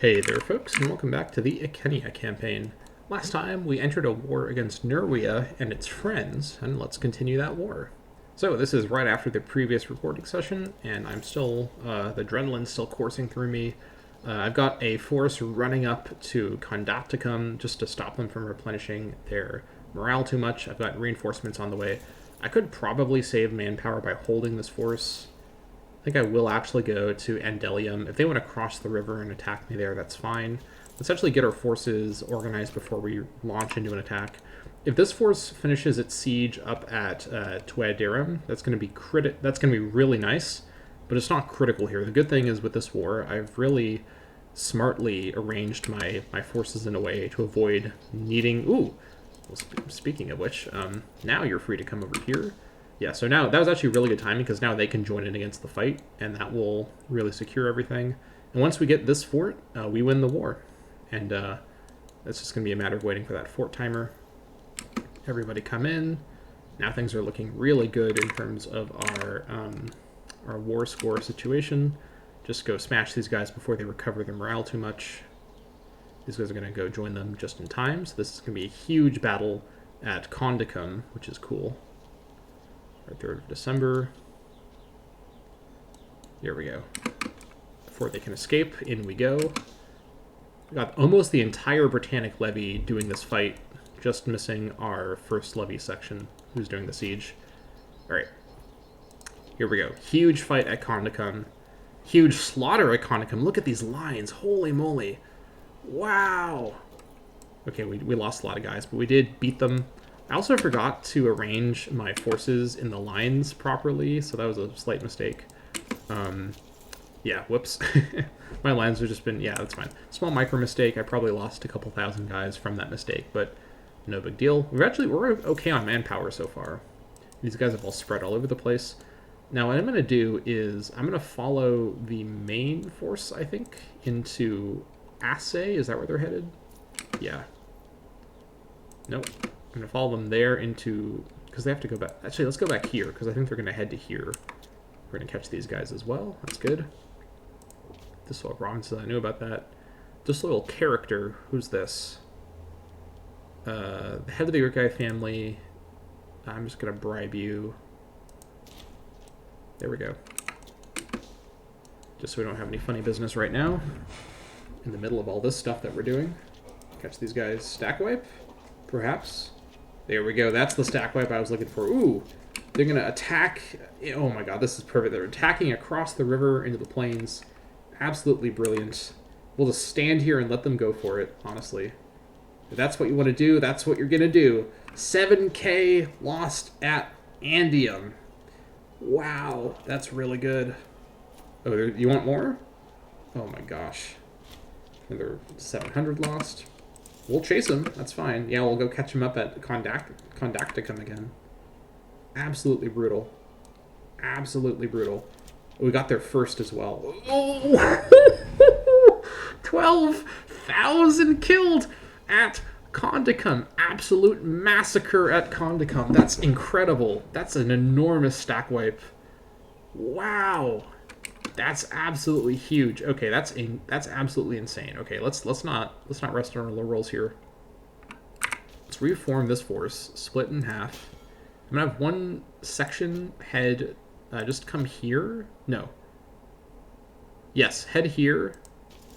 Hey there folks, and welcome back to the Icenia campaign. Last time we entered a war against Nerwia and its friends, and let's continue that war. So this is right after the previous recording session, and I'm still, the adrenaline's still coursing through me. I've got a force running up to Condacum just to stop them from replenishing their morale too much. I've got reinforcements on the way. I could probably save manpower by holding this force. I think I will actually go to Andelium. If they want to cross the river and attack me there, that's fine. Let's actually get our forces organized before we launch into an attack. If this force finishes its siege up at Tuadirum, that's going to be really nice, but it's not critical here. The good thing is with this war, I've really smartly arranged my forces in a way to avoid needing... Ooh! Well, speaking of which, now you're free to come over here. Yeah, so now that was actually really good timing because now they can join in against the fight, and that will really secure everything. And once we get this fort, we win the war. And it's just going to be a matter of waiting for that fort timer. Everybody come in. Now things are looking really good in terms of our war score situation. Just go smash these guys before they recover their morale too much. These guys are going to go join them just in time. So this is going to be a huge battle at Condacum, which is cool. 3rd of December. Here we go. Before they can escape, in we go. We got almost the entire Britannic levy doing this fight, just missing our first levy section, who's doing the siege. Alright. Here we go. Huge fight at Condacum. Huge slaughter at Condacum. Look at these lines. Holy moly. Wow. Okay, we lost a lot of guys, but we did beat them. I also forgot to arrange my forces in the lines properly, so that was a slight mistake. Yeah, whoops. My lines have just been... Yeah, that's fine. Small micro mistake. I probably lost a couple thousand guys from that mistake, but no big deal. We're okay on manpower so far. These guys have all spread all over the place. Now, what I'm going to do is I'm going to follow the main force, I think, into Assay. Is that where they're headed? Yeah. Nope. I'm going to follow them there into... Because they have to go back... Actually, let's go back here, because I think they're going to head to here. We're going to catch these guys as well. That's good. Disloyal Robinson, I knew about that. Disloyal Character. Who's this? The head of the Urkai family. I'm just going to bribe you. There we go. Just so we don't have any funny business right now. In the middle of all this stuff that we're doing. Catch these guys. Stack wipe? Perhaps? There we go. That's the stack wipe I was looking for. Ooh, they're going to attack. Oh my god, this is perfect. They're attacking across the river into the plains. Absolutely brilliant. We'll just stand here and let them go for it, honestly. If that's what you want to do, that's what you're going to do. 7k lost at Andium. Wow, that's really good. Oh, you want more? Oh my gosh. Another 700 lost. We'll chase him. That's fine. Yeah, we'll go catch him up at Condacum again. Absolutely brutal. Absolutely brutal. We got there first as well. Oh! 12,000 killed at Condacum. Absolute massacre at Condacum. That's incredible. That's an enormous stack wipe. Wow. That's absolutely huge. Okay, that's absolutely insane. Okay, let's not rest on our laurels here. Let's reform this force, split in half. I'm gonna have one section head just come here. No. Yes, head here,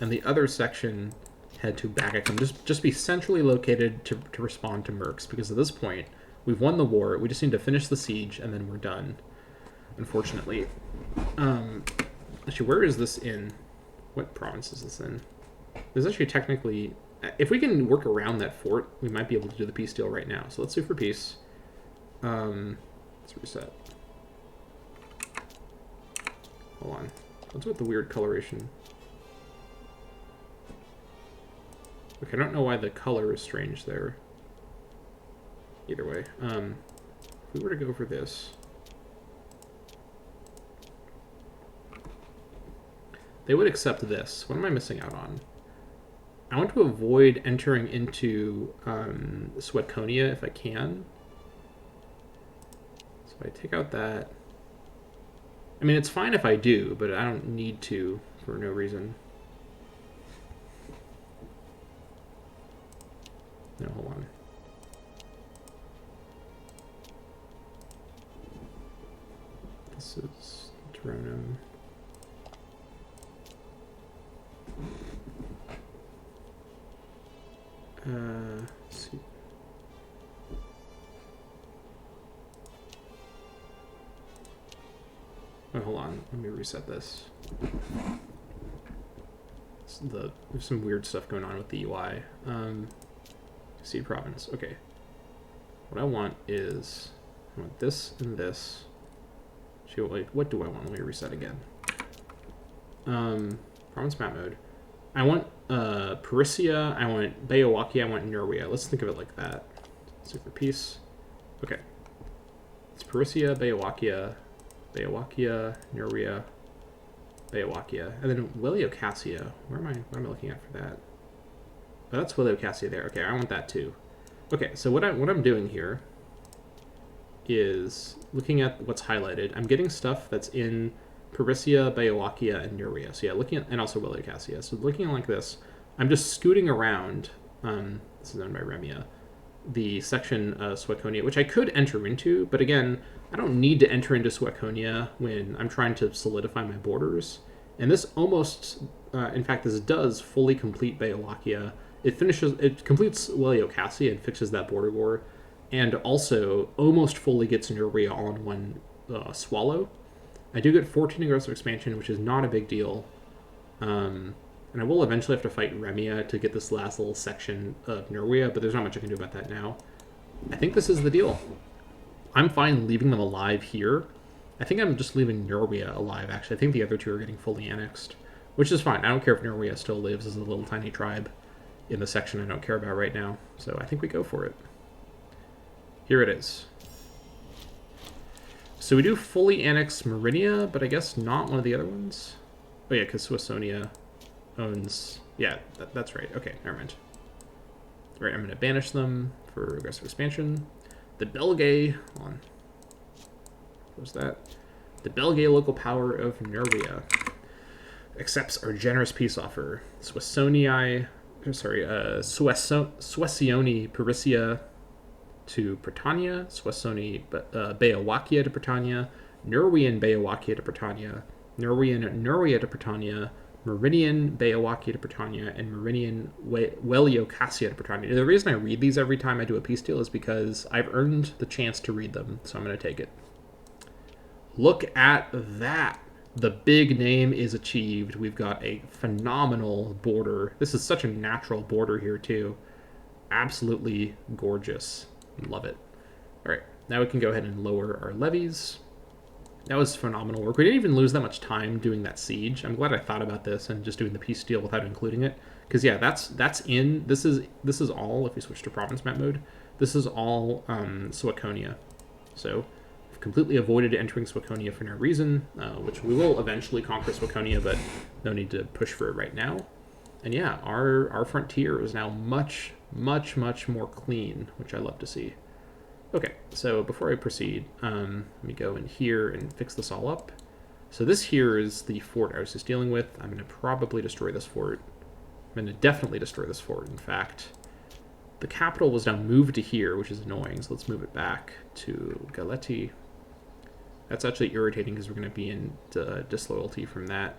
and the other section head to Bagacum. Just be centrally located to respond to mercs, because at this point we've won the war. We just need to finish the siege, and then we're done. Unfortunately. Actually, where is this in? What province is this in? There's actually technically... If we can work around that fort, we might be able to do the peace deal right now. So let's sue for peace. Let's reset. Hold on. What's with the weird coloration? Okay, I don't know why the color is strange there. Either way. If we were to go for this... They would accept this. What am I missing out on? I want to avoid entering into Sweatconia if I can. So if I take out that... I mean, it's fine if I do, but I don't need to for no reason. No, hold on. This is Dronum. Let's see. Oh, hold on. Let me reset this. There's some weird stuff going on with the UI. Seed province. Okay. What I want is I want this and this. Wait, what do I want? Let me reset again. Province map mode. I want Parisia, I want Beowakia, I want Nerwia. Let's think of it like that. Super peace. Okay. It's Parisia, Beowakia, Nerwia, Beowakia, and then Wiliocassia. What am I looking at for that? Oh, that's Wiliocassia there. Okay, I want that too. Okay, so what I'm doing here is looking at what's highlighted. I'm getting stuff that's in Parisia, Beowakia, and Nerwia. So yeah, looking at, and also Wiliocassia. So looking like this, I'm just scooting around. This is owned by Remia. The section Sueconia, which I could enter into, but again, I don't need to enter into Sueconia when I'm trying to solidify my borders. And this almost, in fact, this does fully complete Beowakia. It completes Wiliocassia and fixes that border war, and also almost fully gets Nerwia all in one swallow. I do get 14 aggressive expansion, which is not a big deal. And I will eventually have to fight Remia to get this last little section of Nerwia, but there's not much I can do about that now. I think this is the deal. I'm fine leaving them alive here. I think I'm just leaving Nerwia alive, actually. I think the other two are getting fully annexed, which is fine. I don't care if Nerwia still lives as a little tiny tribe in the section I don't care about right now. So I think we go for it. Here it is. So we do fully annex Meridia, but I guess not one of the other ones. Oh yeah, because Suessonia owns... Yeah, that's right. Okay, never mind. All right, I'm going to banish them for aggressive expansion. The Belgae... Hold on. What was that? The Belgae local power of Nerwia accepts our generous peace offer. Suessioni Parisia to Britannia, Suessoni Beowakia to Britannia, Nerwian Beowakia to Britannia, Nerwia to Britannia, Meridian Beowakia to Britannia, and Meridian Wiliocassia to Britannia. The reason I read these every time I do a peace deal is because I've earned the chance to read them, so I'm going to take it. Look at that. The big name is achieved. We've got a phenomenal border. This is such a natural border here, too. Absolutely gorgeous. Love it. All right, now we can go ahead and lower our levies. That was phenomenal work. We didn't even lose that much time doing that siege. I'm glad I thought about this and just doing the peace deal without including it. Because yeah, that's in. This is all. If we switch to province map mode, this is all Sueconia. So we've completely avoided entering Sueconia for no reason, which we will eventually conquer Sueconia, but no need to push for it right now. And yeah, our frontier is now much more clean, which I love to see. Okay, so before I proceed, let me go in here and fix this all up. So this here is the fort I was just dealing with. I'm going to probably destroy this fort. I'm going to definitely destroy this fort, in fact. The capital was now moved to here, which is annoying, so let's move it back to Galeti. That's actually irritating because we're going to be in disloyalty from that.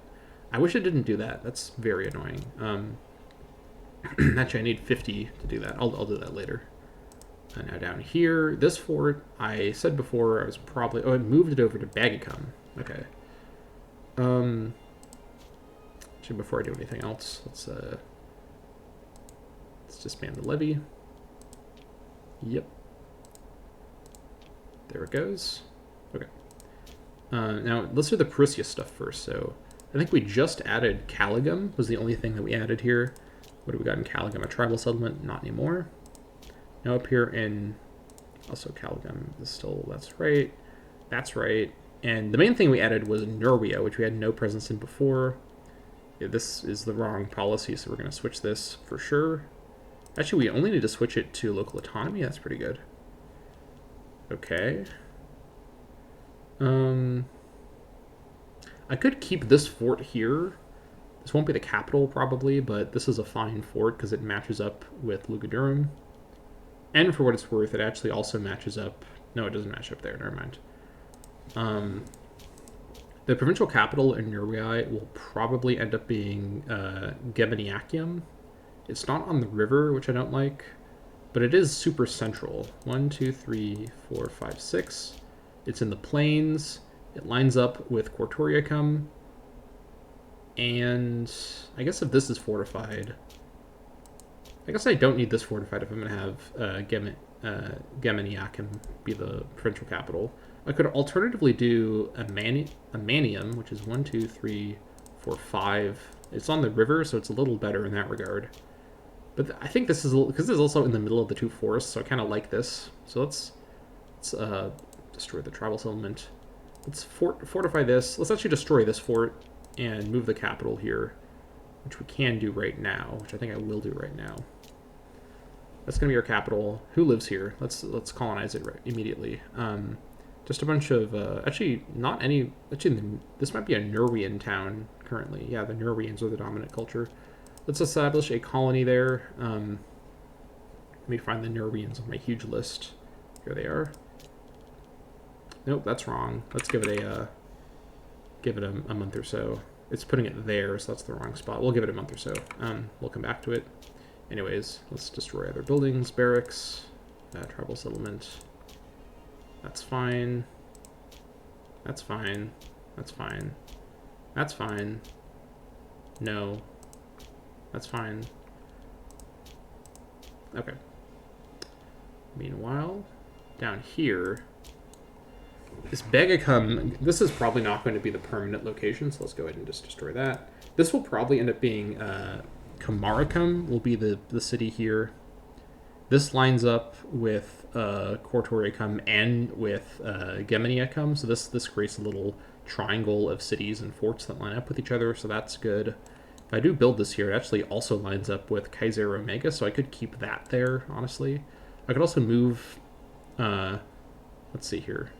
I wish it didn't do that. That's very annoying. Actually, I need 50 to do that. I'll do that later. And now down here, this fort, I said before I was probably... Oh, I moved it over to Bagicum. Okay. Actually, before I do anything else, let's disband the levy. Yep. There it goes. Okay. Now, let's do the Parisia stuff first. So, I think we just added Caligum was the only thing that we added here. What do we got in Caligum? A tribal settlement? Not anymore. Now up here in, also Caligum is still, that's right. And the main thing we added was Nerwia, which we had no presence in before. Yeah, this is the wrong policy, so we're going to switch this for sure. Actually, we only need to switch it to local autonomy. That's pretty good. Okay. I could keep this fort here. This won't be the capital, probably, but this is a fine fort because it matches up with Lugudurum. And for what it's worth, it actually also matches up. No, it doesn't match up there. Never mind. The provincial capital in Nerwii will probably end up being Geminiacium. It's not on the river, which I don't like, but it is super central. 1, 2, 3, 4, 5, 6. It's in the plains. It lines up with Cortoriacum. And I guess if this is fortified, I guess I don't need this fortified if I'm going to have Geminiacum be the provincial capital. I could alternatively do a Manium, which is 1, 2, 3, 4, 5. It's on the river, so it's a little better in that regard. But I think this is, because this is also in the middle of the two forests, so I kind of like this. So let's destroy the tribal settlement. Let's fortify this. Let's actually destroy this fort and move the capital here, which we can do right now, which I think I will do right now. That's going to be our capital. Who lives here? Let's colonize it right immediately. Just a bunch of, actually, not any, actually, this might be a Nerwian town currently. Yeah, the Nerwians are the dominant culture. Let's establish a colony there. Let me find the Nerwians on my huge list. Here they are. Nope, that's wrong. Let's give it a month or so. It's putting it there, so that's the wrong spot. We'll give it a month or so. We'll come back to it. Anyways, let's destroy other buildings, barracks, tribal settlement. That's fine. That's fine. That's fine. That's fine. No. That's fine. Okay. Meanwhile, down here, this Begacum, this is probably not going to be the permanent location, so let's go ahead and just destroy that. This will probably end up being, Camaricum will be the city here. This lines up with Cortoriacum and with Geminiacum, so this creates a little triangle of cities and forts that line up with each other, so that's good. If I do build this here, it actually also lines up with Kaiser Omega, so I could keep that there, honestly. I could also move, let's see here.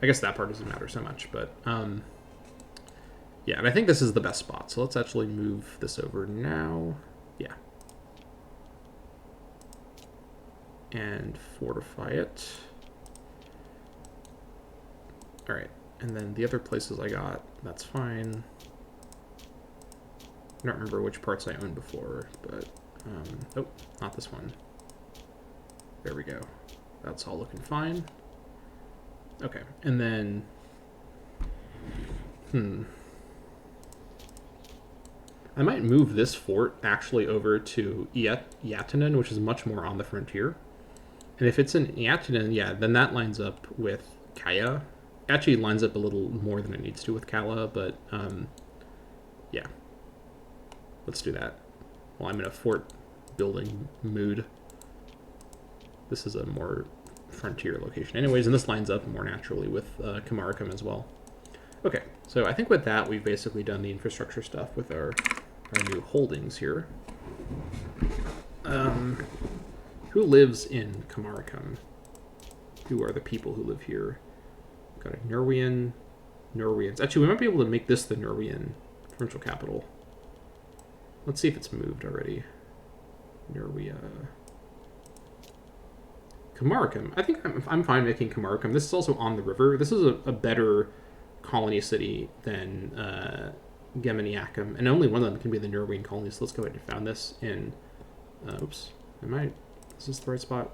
I guess that part doesn't matter so much, but yeah, and I think this is the best spot, so let's actually move this over now. Yeah. And fortify it. All right, and then the other places I got, that's fine. I don't remember which parts I owned before, but, oh, not this one. There we go. That's all looking fine. Okay, and then, I might move this fort actually over to Iatinen, which is much more on the frontier. And if it's in Iatinen, yeah, then that lines up with Kaya. Actually lines up a little more than it needs to with Kala, but, yeah. Let's do that. Well, I'm in a fort building mood. This is a more frontier location anyways, and this lines up more naturally with Camaricum as well. Okay, so I think with that, we've basically done the infrastructure stuff with our new holdings here. Who lives in Camaricum? Who are the people who live here? We've got a Nerwians. Actually, we might be able to make this the Nerwian provincial capital. Let's see if it's moved already. Nerwia. Camaricum. I think I'm fine making Camaricum. This is also on the river. This is a better colony city than Geminiacum, and only one of them can be the Nerwian colony, so let's go ahead and found this in... oops. Is this the right spot?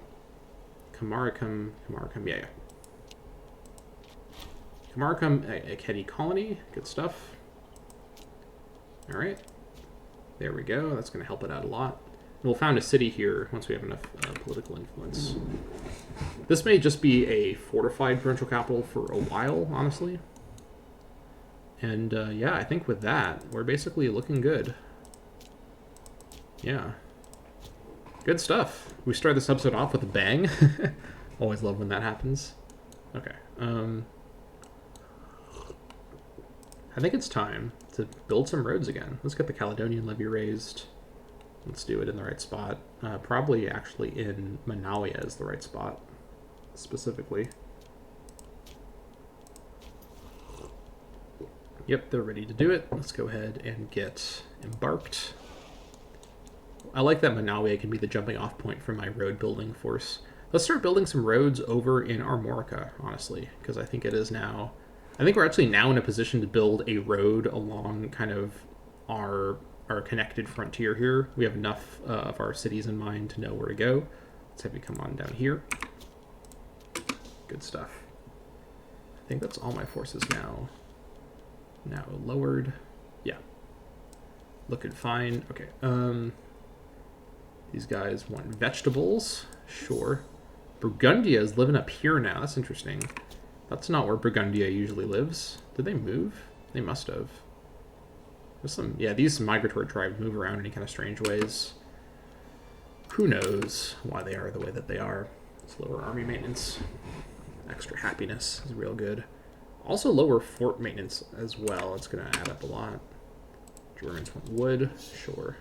Camaricum, yeah. Camaricum, a Kedi colony. Good stuff. All right. There we go. That's going to help it out a lot. And we'll found a city here once we have enough political influence. This may just be a fortified provincial capital for a while, honestly. And yeah, I think with that, we're basically looking good. Yeah. Good stuff. We start this episode off with a bang. Always love when that happens. Okay. I think it's time to build some roads again. Let's get the Caledonian levy raised. Let's do it in the right spot. Probably actually in Manawia is the right spot, specifically. Yep, they're ready to do it. Let's go ahead and get embarked. I like that Manawe can be the jumping off point for my road building force. Let's start building some roads over in Armorica, honestly, because I think it is now... I think we're actually now in a position to build a road along kind of our connected frontier here. We have enough of our cities in mind to know where to go. Let's have you come on down here. Good stuff. I think that's all my forces now lowered. Yeah. Looking fine. Okay. These guys want vegetables. Sure. Burgundia is living up here now. That's interesting. That's not where Burgundia usually lives. Did they move? They must have. There's some... Yeah, these migratory tribes move around in any kind of strange ways. Who knows why they are the way that they are. It's lower army maintenance. Extra happiness is real good. Also lower fort maintenance as well. It's going to add up a lot. Germans want wood. Sure.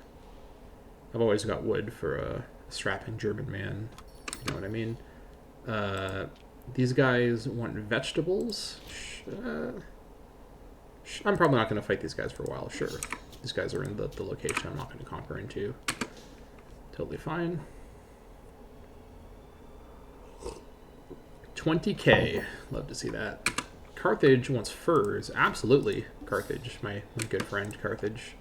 I've always got wood for a strapping German man. You know what I mean? These guys want vegetables. I'm probably not going to fight these guys for a while. Sure. These guys are in the location I'm not going to conquer into. Totally fine. 20k. Love to see that. Carthage wants furs. Absolutely. Carthage. My good friend, Carthage.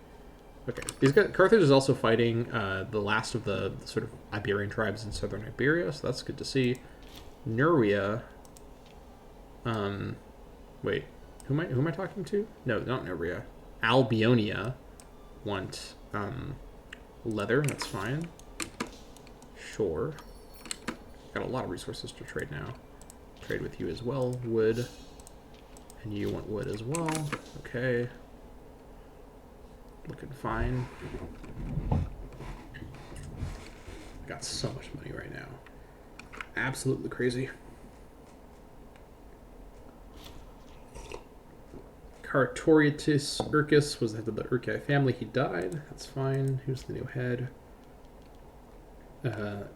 Okay. Carthage is also fighting the last of the sort of Iberian tribes in southern Iberia, so that's good to see. Nuria. Wait. Who am I talking to? No, not Nuria. Albionia want leather. That's fine. Sure. Got a lot of resources to trade now. Trade with you as well. Wood. And you want wood as well. Okay. Looking fine. Got so much money right now. Absolutely crazy. Cartoritus Urcus was the head of the Urci family. He died. That's fine. Who's the new head?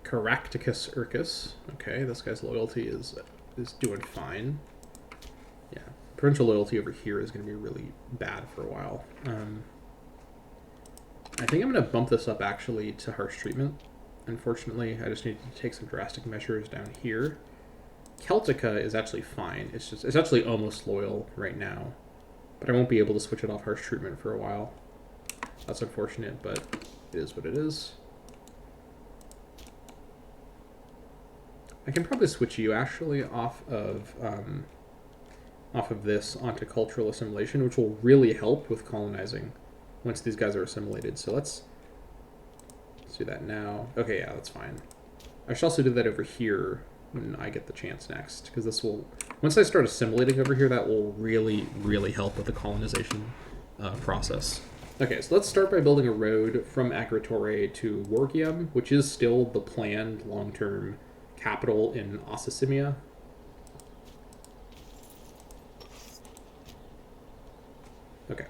Caractacus Urcus. Okay, this guy's loyalty is doing fine. Yeah, provincial loyalty over here is going to be really bad for a while. I think I'm going to bump this up actually to harsh treatment. Unfortunately, I just need to take some drastic measures down here. Celtica is actually fine. It's actually almost loyal right now, but I won't be able to switch it off harsh treatment for a while. That's unfortunate, but it is what it is. I can probably switch you actually off of this onto cultural assimilation, which will really help with colonizing once these guys are assimilated. So let's do that now. Okay, yeah, that's fine. I should also do that over here when I get the chance next, because this will, once I start assimilating over here, that will really, really help with the colonization process. Okay, so let's start by building a road from Agritore to Wargium, which is still the planned long-term capital in Ossimia. Okay.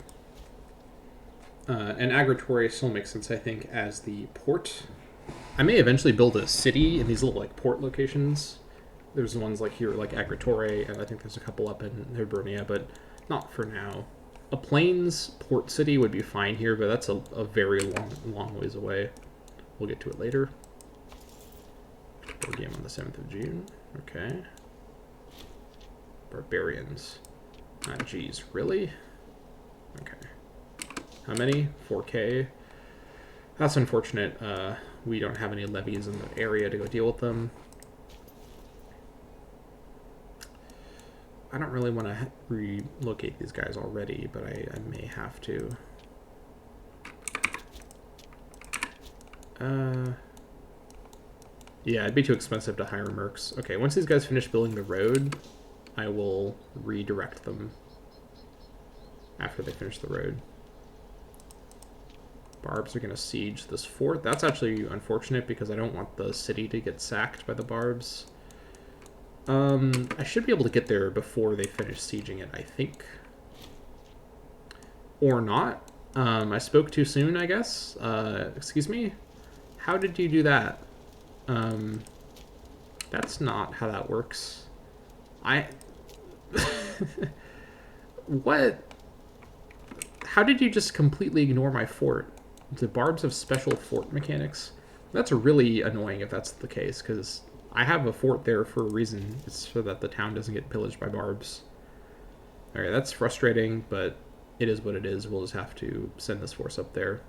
And Agritore still makes sense, I think, as the port. I may eventually build a city in these little like port locations. There's ones like here, like Agritore, and I think there's a couple up in Hibernia, but not for now. A plains port city would be fine here, but that's a very long ways away. We'll get to it later. Game on the 7th of June. Okay. Barbarians. Geez, really? Okay. How many? 4k. That's unfortunate. We don't have any levies in the area to go deal with them. I don't really want to relocate these guys already, but I may have to. Yeah, it'd be too expensive to hire mercs. Okay, once these guys finish building the road, I will redirect them after they finish the road. Barbs are going to siege this fort. That's actually unfortunate because I don't want the city to get sacked by the Barbs. I should be able to get there before they finish sieging it, I think. Or not. I spoke too soon, I guess. Excuse me? How did you do that? That's not how that works. What? How did you just completely ignore my fort? Do barbs have special fort mechanics? That's really annoying if that's the case, because I have a fort there for a reason. It's so that the town doesn't get pillaged by barbs. Alright, that's frustrating, but it is what it is. We'll just have to send this force up there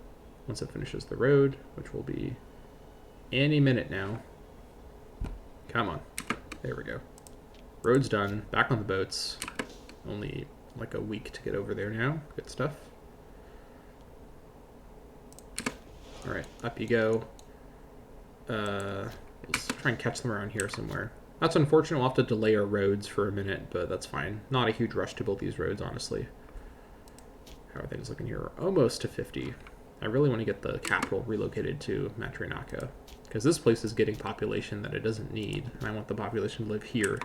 once it finishes the road, which will be any minute now. Come on. There we go. Road's done. Back on the boats. Only like a week to get over there now. Good stuff. Alright, up you go. Let's try and catch them around here somewhere. That's unfortunate. We'll have to delay our roads for a minute, but that's fine. Not a huge rush to build these roads, honestly. How are things looking here? We're almost to 50. I really want to get the capital relocated to Matrinaka, because this place is getting population that it doesn't need, and I want the population to live here.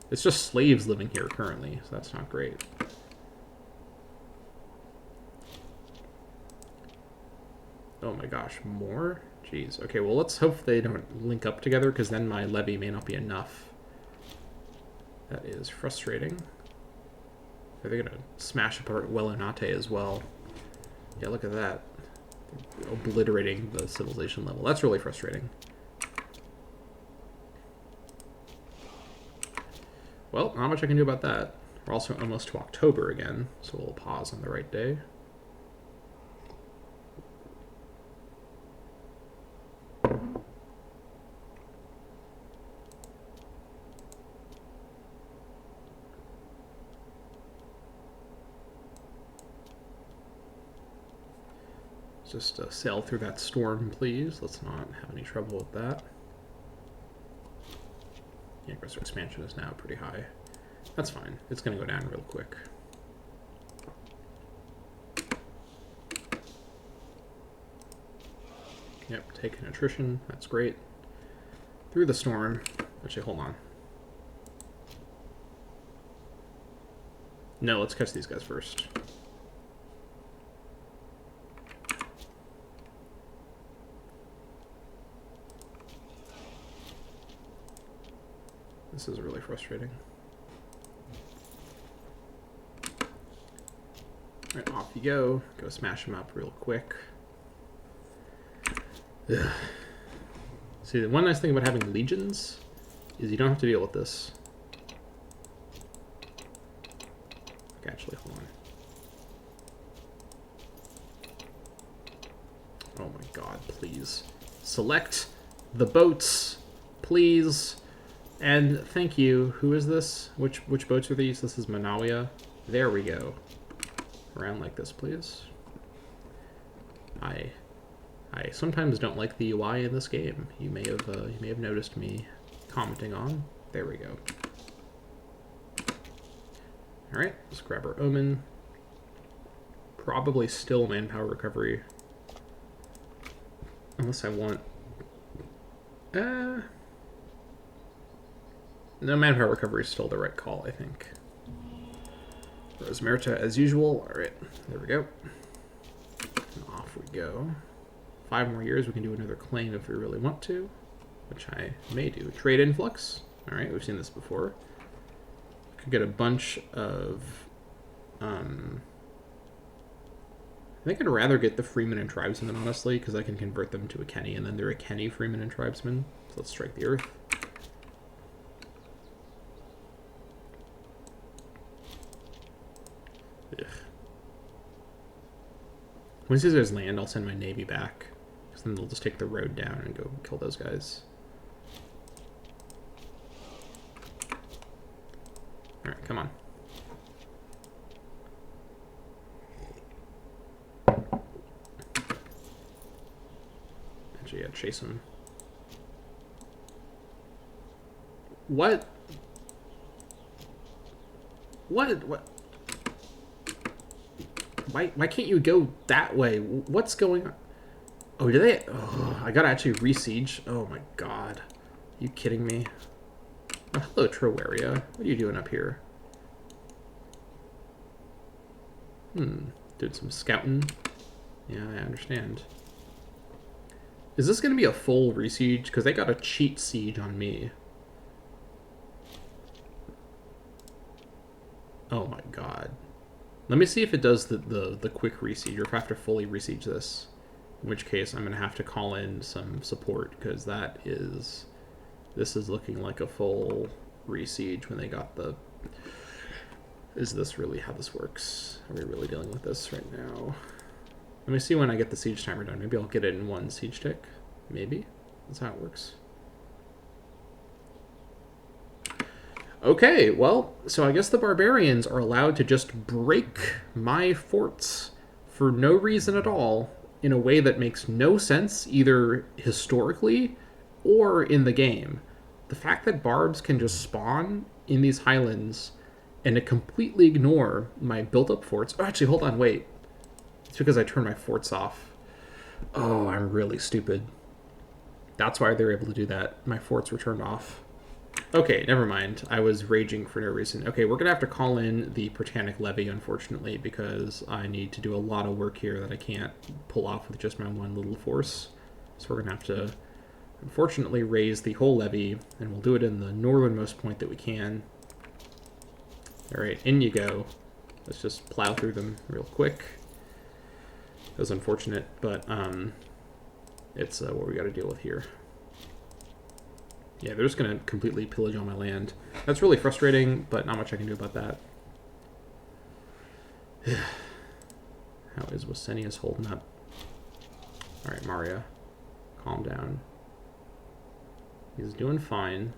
It's just slaves living here currently, so that's not great. Oh my gosh, more? Jeez. Okay, well, let's hope they don't link up together, because then my levy may not be enough. That is frustrating. Are they going to smash apart Wellonate as well? Yeah, look at that. They're obliterating the civilization level. That's really frustrating. Well, not much I can do about that. We're also almost to October again, so we'll pause on the right day. Just sail through that storm, please. Let's not have any trouble with that. The aggressor expansion is now pretty high. That's fine. It's going to go down real quick. Yep, taking attrition. That's great. Through the storm. Actually, hold on. No, let's catch these guys first. This is really frustrating. Alright, off you go. Go smash them up real quick. Ugh. See, the one nice thing about having legions is you don't have to deal with this. Okay, actually, hold on. Oh my god, please. Select the boats, please. And thank you. Who is this? Which boats are these? This is Manawia. There we go. Around like this, please. I sometimes don't like the UI in this game. You may have noticed me commenting on. There we go. All right, let's grab our Omen. Probably still manpower recovery, unless I want. No, manpower recovery is still the right call, I think. Rosemerita as usual. All right, there we go. And off we go. 5 more years, we can do another claim if we really want to, which I may do. Trade influx. All right, we've seen this before. Could get a bunch of. I think I'd rather get the freemen and tribesmen, honestly, because I can convert them to Icenia, and then they're Icenia freemen and tribesmen. So let's strike the earth. Ugh. Once these guys land, I'll send my navy back, because then they'll just take the road down and go kill those guys. Alright, come on. Actually, yeah, chase him. What? What? Why can't you go that way? What's going on? Oh, did they? Oh, I gotta actually re-siege. Oh my god. Are you kidding me? Oh, hello, Trowaria. What are you doing up here? Doing some scouting. Yeah, I understand. Is this gonna be a full re-siege? Because they got a cheat siege on me. Oh my god. Let me see if it does the quick re-siege, or if I have to fully re-siege this. In which case, I'm going to have to call in some support, because this is looking like a full re-siege when they got the... Is this really how this works? Are we really dealing with this right now? Let me see when I get the siege timer done. Maybe I'll get it in one siege tick. Maybe. That's how it works. Okay, well, so I guess the barbarians are allowed to just break my forts for no reason at all in a way that makes no sense, either historically or in the game. The fact that barbs can just spawn in these highlands and to completely ignore my built-up forts... Oh, actually, hold on, wait. It's because I turned my forts off. Oh, I'm really stupid. That's why they're able to do that. My forts were turned off. Okay, never mind. I was raging for no reason. Okay, we're going to have to call in the Britannic levy, unfortunately, because I need to do a lot of work here that I can't pull off with just my one little force. So we're going to have to, unfortunately, raise the whole levy, and we'll do it in the northernmost point that we can. Alright, in you go. Let's just plow through them real quick. That was unfortunate, but it's what we got to deal with here. Yeah, they're just going to completely pillage all my land. That's really frustrating, but not much I can do about that. How is Icenia's holding up? Alright, Maria. Calm down. He's doing fine.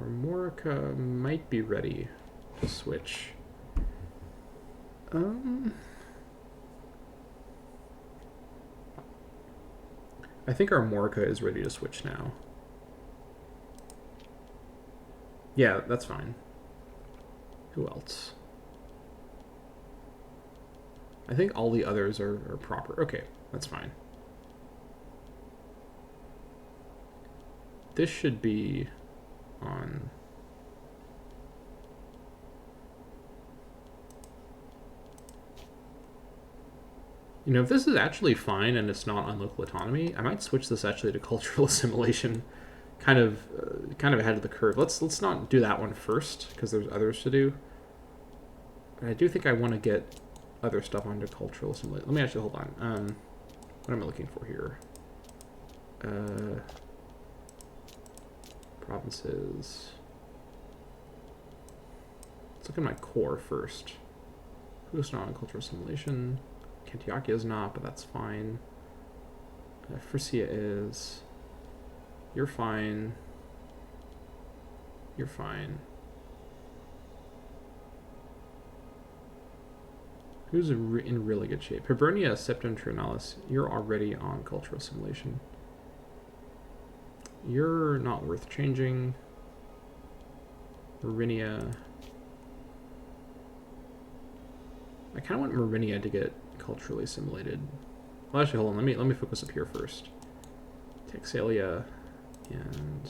Armorica might be ready to switch. I think Armorica is ready to switch now. Yeah, that's fine. Who else? I think all the others are proper. Okay, that's fine. This should be on... You know, if this is actually fine and it's not on local autonomy, I might switch this actually to cultural assimilation, kind of ahead of the curve. Let's not do that one first, because there's others to do. But I do think I want to get other stuff onto cultural assimilation. Let me actually hold on. What am I looking for here? Provinces. Let's look at my core first. Who's not on cultural assimilation? Antiochia is not, but that's fine. Frisia is. You're fine. You're fine. Who's in really good shape? Hibernia Septentrionalis, you're already on cultural assimilation. You're not worth changing. Marinia. I kind of want Marinia to get culturally assimilated. Well, actually, hold on. Let me focus up here first. Texalia, and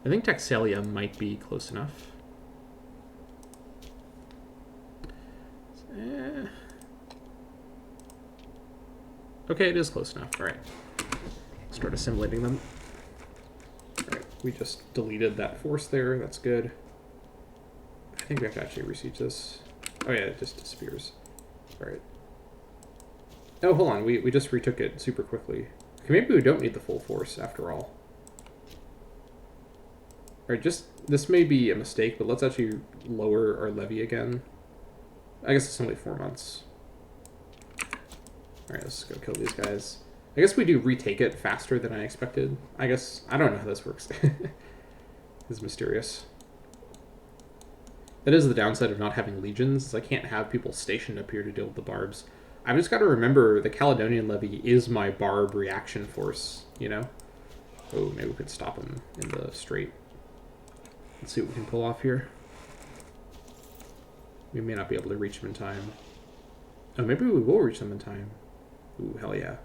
I think Texalia might be close enough. Okay, it is close enough. All right, start assimilating them. All right, we just deleted that force there. That's good. I think we have to actually resiege this. Oh yeah, it just disappears. Alright. Oh, hold on. We just retook it super quickly. Okay, maybe we don't need the full force after all. Alright, this may be a mistake, but let's actually lower our levy again. I guess it's only 4 months. Alright, let's go kill these guys. I guess we do retake it faster than I expected. I guess, I don't know how this works. It's mysterious. That is the downside of not having legions, is I can't have people stationed up here to deal with the barbs. I've just got to remember the Caledonian levy is my barb reaction force, you know? Oh, maybe we could stop him in the strait. Let's see what we can pull off here. We may not be able to reach them in time. Oh, maybe we will reach them in time. Ooh, hell yeah.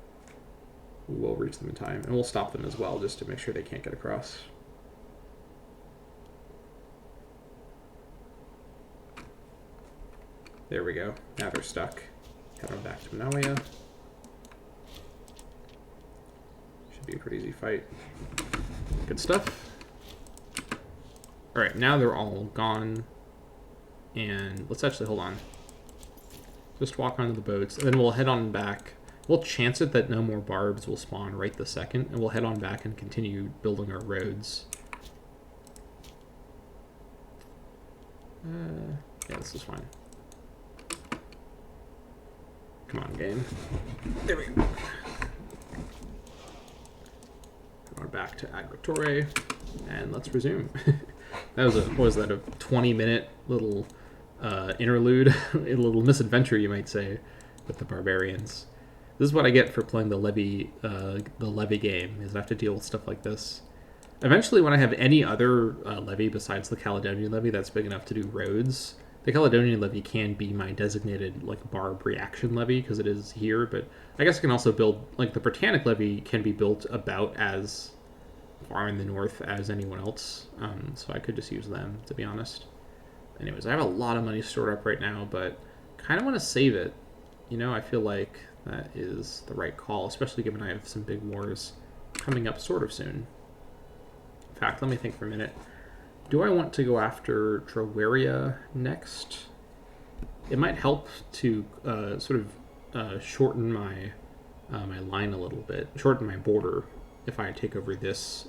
We will reach them in time. And we'll stop them as well, just to make sure they can't get across. There we go. Now they're stuck. Head on back to Manalia. Should be a pretty easy fight. Good stuff. Alright, now they're all gone. And let's actually, hold on. Just walk onto the boats, and then we'll head on back. We'll chance it that no more barbs will spawn right this second, and we'll head on back and continue building our roads. Yeah, this is fine. Come on, game. There we go. We're back to Agrittore, and let's resume. That was what was that, a 20-minute little interlude, a little misadventure, you might say, with the barbarians. This is what I get for playing the levy game, is I have to deal with stuff like this. Eventually, when I have any other levy besides the Caledonian levy that's big enough to do roads, the Caledonian levy can be my designated like barb reaction levy because it is here. But I guess I can also build, like, the Britannic levy can be built about as far in the north as anyone else, so I could just use them, to be honest. Anyways, I have a lot of money stored up right now, but kind of want to save it. You know, I feel like that is the right call, especially given I have some big wars coming up sort of soon. In fact, let me think for a minute. Do I want to go after Troweria next? It might help to sort of shorten my my line a little bit, shorten my border if I take over this.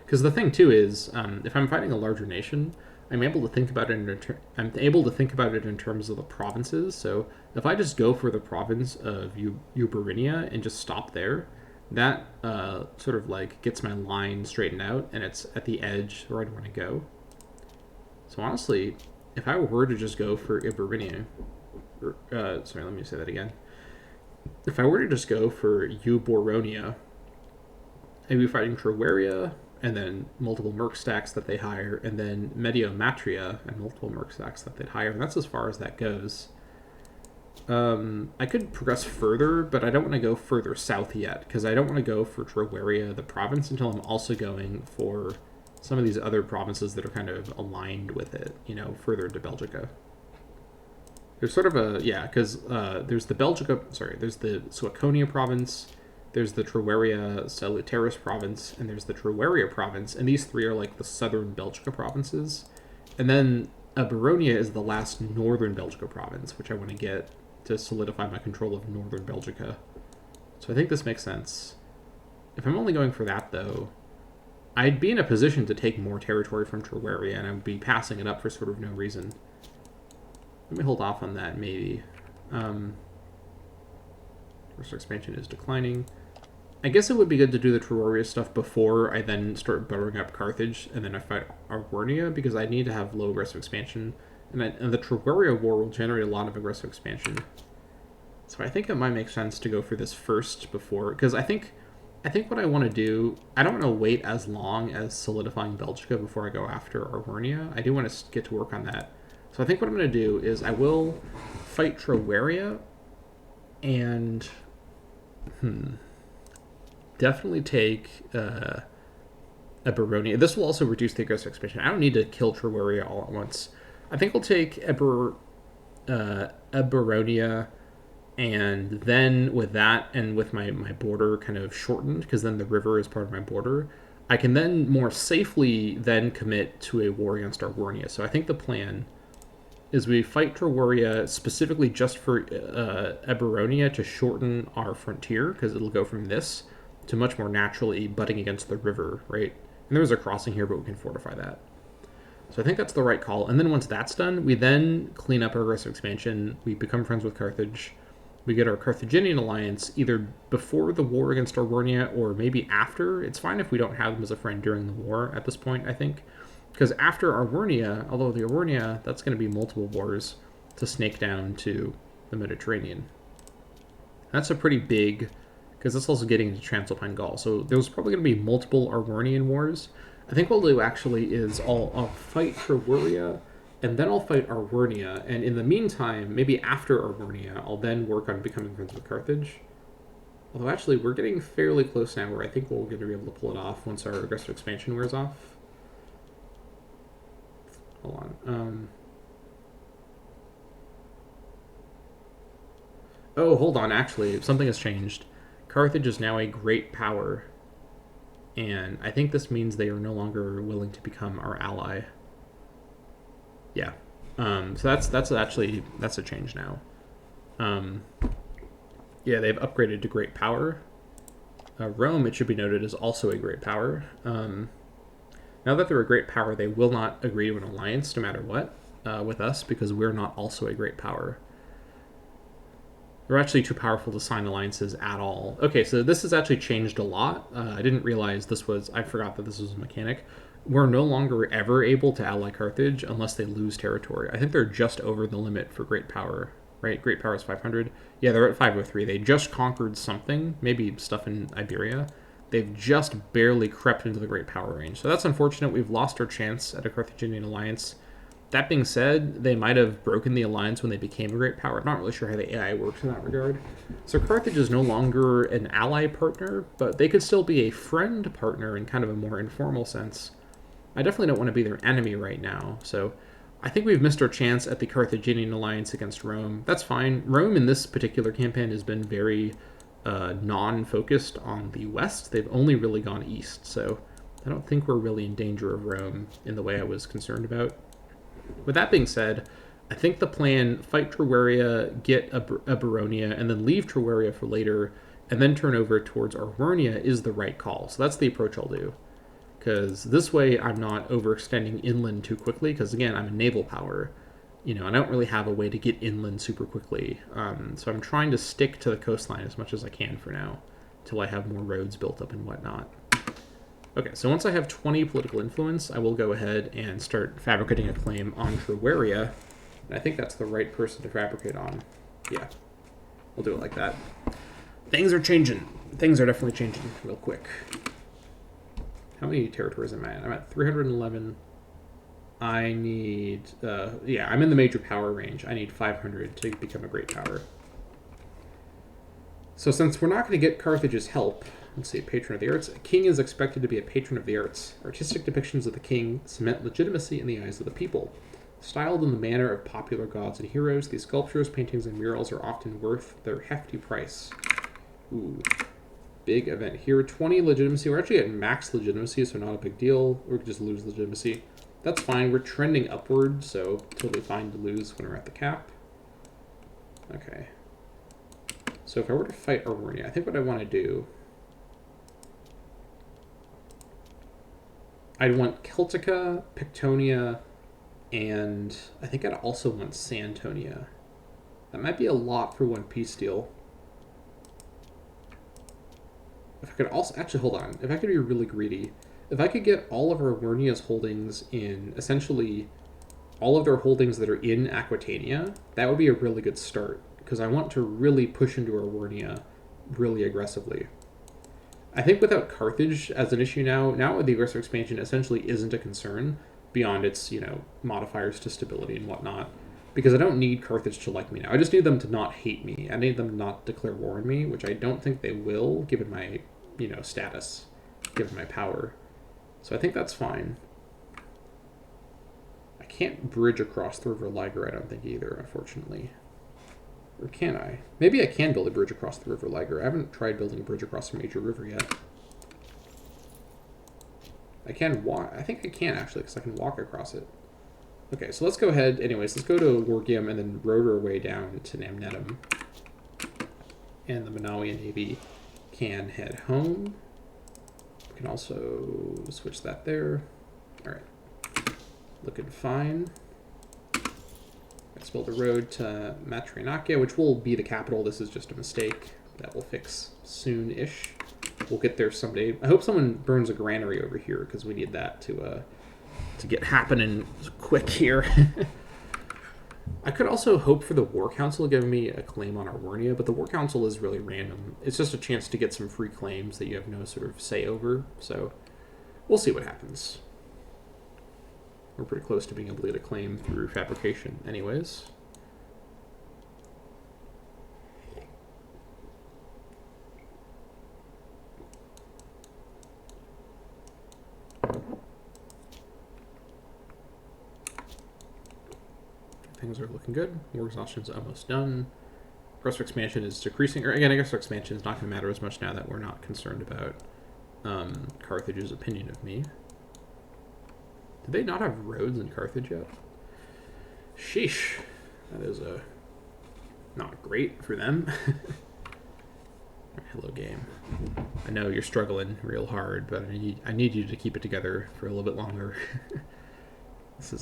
Because the thing too is, if I'm fighting a larger nation, I'm able to think about it in terms of the provinces. So if I just go for the province of Uberinia and just stop there, that sort of like gets my line straightened out, and it's at the edge where I'd want to go. So honestly, if I were to just go for Iberinia, sorry, let me say that again. If I were to just go for Uboronia, I'd be fighting Troweria, and then multiple merc stacks that they hire, and then Mediomatria and multiple merc stacks that they'd hire, and that's as far as that goes. I could progress further, but I don't want to go further south yet, because I don't want to go for Troweria, the province, until I'm also going for some of these other provinces that are kind of aligned with it, you know, further into Belgica. There's sort of a, yeah, because there's the there's the Suaconia province, there's the Troweria Salutaris province, and there's the Troweria province, and these three are like the southern Belgica provinces. And then Baronia is the last northern Belgica province, which I want to get to solidify my control of northern Belgica. So I think this makes sense. If I'm only going for that, though, I'd be in a position to take more territory from Troweria, and I would be passing it up for sort of no reason. Let me hold off on that, maybe. First expansion is declining. I guess it would be good to do the Troweria stuff before I then start buttering up Carthage, and then I fight Arvernia, because I need to have low aggressive expansion. And the Troweria war will generate a lot of aggressive expansion. So I think it might make sense to go for this first before, because I think what I want to do, I don't want to wait as long as solidifying Belgica before I go after Arvernia. I do want to get to work on that. So I think what I'm going to do is I will fight Troweria and definitely take Eberonia. This will also reduce the aggressive expansion. I don't need to kill Troweria all at once. I think I'll take Eberonia, and then with that and with my border kind of shortened, because then the river is part of my border, I can then more safely then commit to a war against Arvernia. So I think the plan is we fight Troweria specifically just for Eberonia to shorten our frontier, because it'll go from this to much more naturally butting against the river, right? And there's a crossing here, but we can fortify that. So I think that's the right call. And then once that's done, we then clean up our aggressive expansion. We become friends with Carthage. We get our Carthaginian alliance either before the war against Arvernia or maybe after. It's fine if we don't have them as a friend during the war at this point, I think. Because after Arvernia, although the Arvernia, that's going to be multiple wars to snake down to the Mediterranean. That's a pretty big, because that's also getting into Transalpine Gaul. So there's probably going to be multiple Arvernian wars. I think what I'll do actually is I'll fight Troweria, and then I'll fight Arvernia. And in the meantime, maybe after Arvernia, I'll then work on becoming friends with Carthage. Although actually, we're getting fairly close now, where I think we're going to be able to pull it off once our aggressive expansion wears off. Hold on. Oh, hold on. Actually, something has changed. Carthage is now a great power, and I think this means they are no longer willing to become our ally. Yeah. So that's a change now. Um, yeah, they've upgraded to great power. Rome, it should be noted, is also a great power. Now that they're a great power, they will not agree to an alliance no matter what with us because we're not also a great power. They're actually too powerful to sign alliances at all. Okay, so this has actually changed a lot. I didn't realize this was... I forgot that this was a mechanic. We're no longer ever able to ally Carthage unless they lose territory. I think they're just over the limit for great power, right? Great power is 500. Yeah, they're at 503. They just conquered something, maybe stuff in Iberia. They've just barely crept into the great power range. So that's unfortunate. We've lost our chance at a Carthaginian alliance. That being said, they might have broken the alliance when they became a great power. I'm not really sure how the AI works in that regard. So Carthage is no longer an ally partner, but they could still be a friend partner in kind of a more informal sense. I definitely don't want to be their enemy right now, so I think we've missed our chance at the Carthaginian alliance against Rome. That's fine. Rome in this particular campaign has been very non-focused on the west. They've only really gone east, so I don't think we're really in danger of Rome in the way I was concerned about. With that being said, I think the plan, fight Trawaria, get a Baronia, and then leave Trawaria for later, and then turn over towards Arvernia is the right call. So that's the approach I'll do. Because this way I'm not overextending inland too quickly, because again, I'm a naval power. You know, and I don't really have a way to get inland super quickly. So I'm trying to stick to the coastline as much as I can for now, till I have more roads built up and whatnot. Okay, so once I have 20 political influence, I will go ahead and start fabricating a claim on Trawaria. And I think that's the right person to fabricate on. Yeah, we'll do it like that. Things are changing. Things are definitely changing real quick. How many territories am I at? I'm at 311. I need... yeah, I'm in the major power range. I need 500 to become a great power. So since we're not going to get Carthage's help... Let's see, patron of the arts. A king is expected to be a patron of the arts. Artistic depictions of the king cement legitimacy in the eyes of the people. Styled in the manner of popular gods and heroes, these sculptures, paintings, and murals are often worth their hefty price. Ooh, big event here. 20 legitimacy. We're actually at max legitimacy, so not a big deal. Or we could just lose legitimacy. That's fine. We're trending upward, so totally fine to lose when we're at the cap. Okay. So if I were to fight Arvernia, I think what I want to do... I'd want Celtica, Pictonia, and I think I'd also want Santonia. That might be a lot for one peace deal. If I could also... Actually, hold on. If I could be really greedy, if I could get all of Arvernia's holdings in... Essentially, all of their holdings that are in Aquitania, that would be a really good start. Because I want to really push into Arvernia really aggressively. I think without Carthage as an issue now the aggressive expansion essentially isn't a concern beyond its, you know, modifiers to stability and whatnot. Because I don't need Carthage to like me now. I just need them to not hate me. I need them to not declare war on me, which I don't think they will, given my, you know, status, given my power. So I think that's fine. I can't bridge across the River Liger, I don't think either, unfortunately. Or can I? Maybe I can build a bridge across the River Liger. I haven't tried building a bridge across a major river yet. I can walk. I think I can, actually, because I can walk across it. Okay, so let's go ahead. Anyways, let's go to Wargium and then road our way down to Namnetum. And the Manawian Navy can head home. We can also switch that there. All right. Looking fine. Let's build a road to Matrinakia, which will be the capital. This is just a mistake that we'll fix soon-ish. We'll get there someday. I hope someone burns a granary over here, because we need that to get happening quick here. I could also hope for the War Council giving me a claim on Arvernia, but the War Council is really random. It's just a chance to get some free claims that you have no sort of say over, so we'll see what happens. We're pretty close to being able to get a claim through fabrication anyways. Things are looking good. War exhaustion is almost done. Aggressive expansion is decreasing. Or again, aggressive expansion is not going to matter as much now that we're not concerned about Carthage's opinion of me. Did they not have roads in Carthage yet? Sheesh. That is not great for them. Hello, game. I know you're struggling real hard, but I need you to keep it together for a little bit longer. This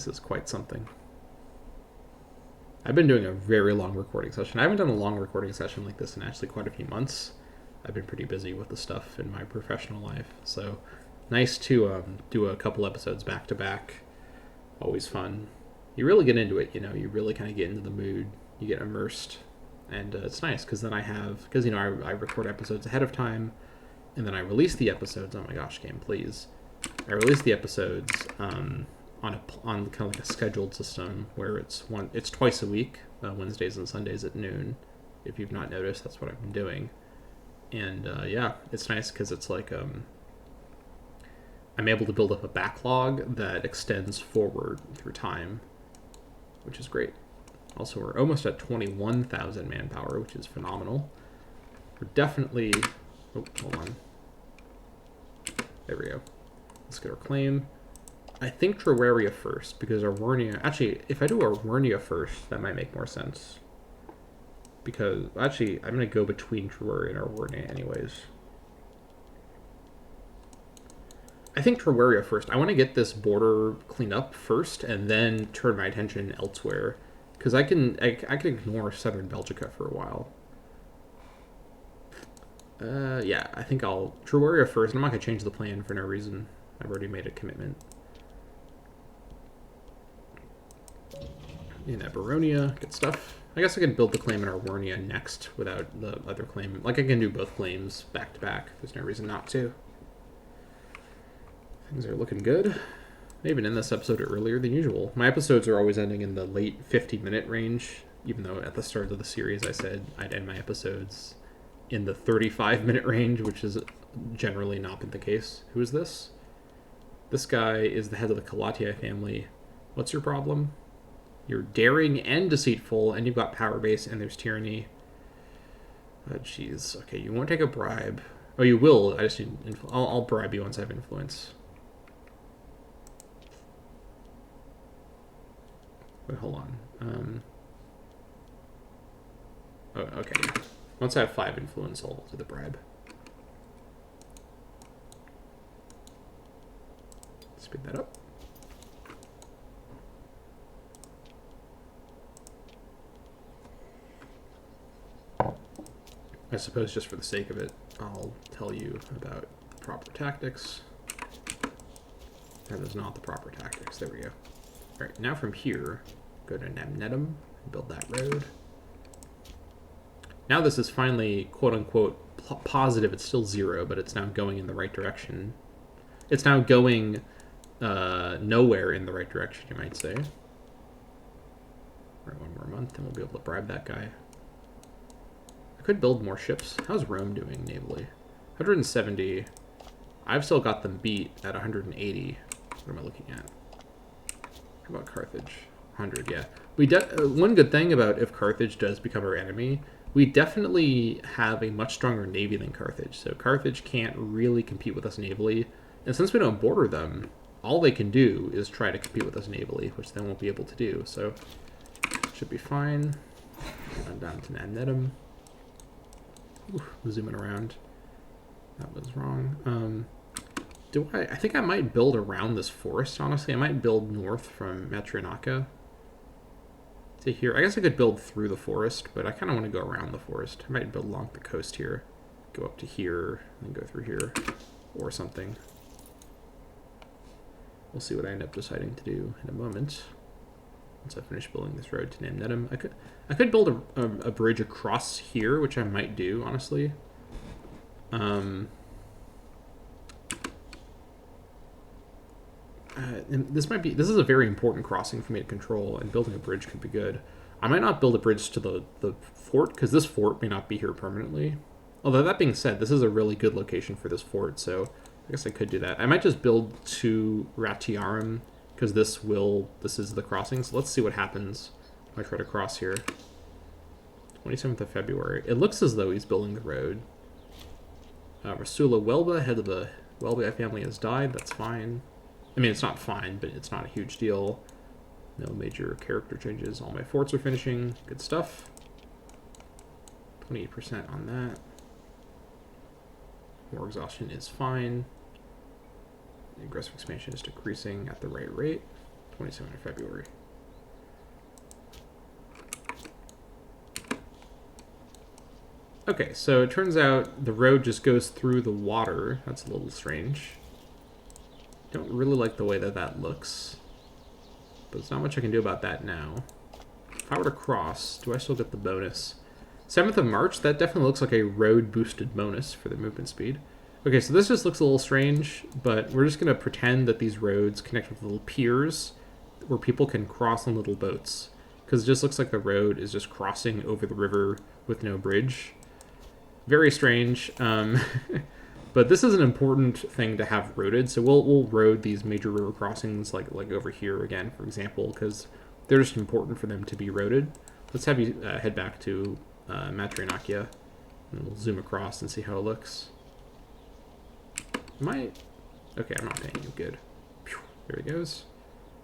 is quite something. I've been doing a very long recording session. I haven't done a long recording session like this in actually quite a few months. I've been pretty busy with the stuff in my professional life, so nice to do a couple episodes back to back. Always fun. You really get into it, you know. You really kind of get into the mood. You get immersed, and it's nice because then I record episodes ahead of time, and then I release the episodes. Oh my gosh, game, please! I release the episodes on kind of like a scheduled system where it's twice a week, Wednesdays and Sundays at noon. If you've not noticed, that's what I've been doing. And yeah, it's nice because it's like I'm able to build up a backlog that extends forward through time, which is great. Also, we're almost at 21,000 manpower, which is phenomenal. We're definitely... Oh, hold on. There we go. Let's get our claim. I think Terraria first, because Arwernia... Actually, if I do Arwernia first, that might make more sense. Because, actually, I'm going to go between Terraria and Arwernia anyways. I think Terraria first. I want to get this border cleaned up first, and then turn my attention elsewhere. Because I can ignore Southern Belgica for a while. Yeah, I think I'll... Terraria first, and I'm not going to change the plan for no reason. I've already made a commitment. In Eberonia, good stuff. I guess I can build the claim in Arwernia next without the other claim. Like, I can do both claims back to back. There's no reason not to. Things are looking good. I even end this episode earlier than usual. My episodes are always ending in the late 50-minute range, even though at the start of the series I said I'd end my episodes in the 35-minute range, which has generally not been the case. Who is this? This guy is the head of the Calatia family. What's your problem? You're daring and deceitful, and you've got power base, and there's tyranny. Oh, jeez. Okay, you won't take a bribe. Oh, you will. I just need... I'll bribe you once I have influence. Wait, hold on. Oh, okay. Once I have 5 influence, I'll do the bribe. Speed that up. I suppose just for the sake of it, I'll tell you about the proper tactics. That is not the proper tactics. There we go. All right, now from here, go to Nemnetum and build that road. Now this is finally, quote-unquote, positive. It's still 0, but it's now going in the right direction. It's now going nowhere in the right direction, you might say. All right, 1 more month, and we'll be able to bribe that guy. I could build more ships. How's Rome doing navally? 170. I've still got them beat at 180. What am I looking at? How about Carthage? 100, yeah. One good thing about if Carthage does become our enemy, we definitely have a much stronger navy than Carthage. So Carthage can't really compete with us navally. And since we don't border them, all they can do is try to compete with us navally, which they won't be able to do. So should be fine. I'm down to Nemnetum. Zooming around. That was wrong. I think I might build around this forest, honestly. I might build north from Metronaka to here. I guess I could build through the forest, but I kind of want to go around the forest. I might build along the coast here, go up to here, and go through here, or something. We'll see what I end up deciding to do in a moment. Once I finish building this road to Nemnetum. I could build a bridge across here, which I might do, honestly. This is a very important crossing for me to control, and building a bridge could be good. I might not build a bridge to the fort, because this fort may not be here permanently. Although, that being said, this is a really good location for this fort, so I guess I could do that. I might just build to Ratiarum, because this is the crossing, so let's see what happens when I try to cross here. 27th of February. It looks as though he's building the road. Rasula Welba, head of the Welba family, has died. That's fine. I mean, it's not fine, but it's not a huge deal. No major character changes. All my forts are finishing. Good stuff. 28% on that. War exhaustion is fine. The aggressive expansion is decreasing at the right rate. 27 in February. Okay, so it turns out the road just goes through the water. That's a little strange. Don't really like the way that that looks. But there's not much I can do about that now. If I were to cross, do I still get the bonus? 7th of March, that definitely looks like a road-boosted bonus for the movement speed. Okay, so this just looks a little strange, but we're just going to pretend that these roads connect with little piers where people can cross on little boats. Because it just looks like the road is just crossing over the river with no bridge. Very strange. But this is an important thing to have roaded, so we'll road these major river crossings like over here again, for example, because they're just important for them to be roaded. Let's have you head back to Matryonakia, and we'll zoom across and see how it looks. Okay, I'm not paying you. Good. There he goes.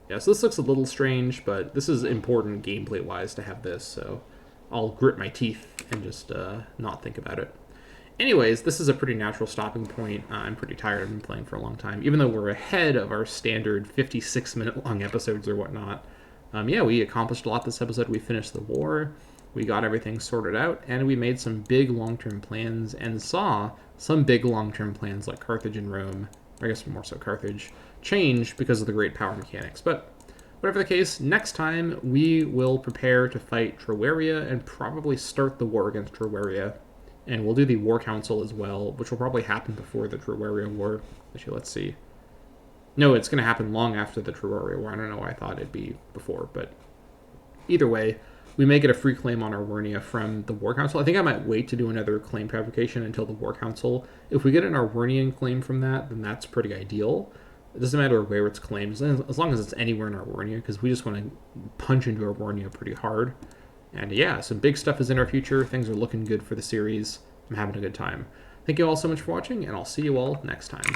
Yeah, so this looks a little strange, but this is important gameplay-wise to have this, so I'll grit my teeth and just not think about it. Anyways, this is a pretty natural stopping point. I'm pretty tired. I've been playing for a long time. Even though we're ahead of our standard 56-minute-long episodes or whatnot, yeah, we accomplished a lot this episode. We finished the war, we got everything sorted out, and we made some big long-term plans and saw some big long-term plans like Carthage and Rome, or I guess more so Carthage, change because of the great power mechanics. But whatever the case, next time we will prepare to fight Troweria and probably start the war against Troweria. And we'll do the War Council as well, which will probably happen before the Troweria War. Actually, let's see. No, it's going to happen long after the Troweria War. I don't know why I thought it'd be before, but either way, we may get a free claim on Arwernia from the War Council. I think I might wait to do another claim fabrication until the War Council. If we get an Arwernian claim from that, then that's pretty ideal. It doesn't matter where it's claimed, as long as it's anywhere in Arwernia, because we just want to punch into Arwernia pretty hard. And yeah, some big stuff is in our future. Things are looking good for the series. I'm having a good time. Thank you all so much for watching, and I'll see you all next time.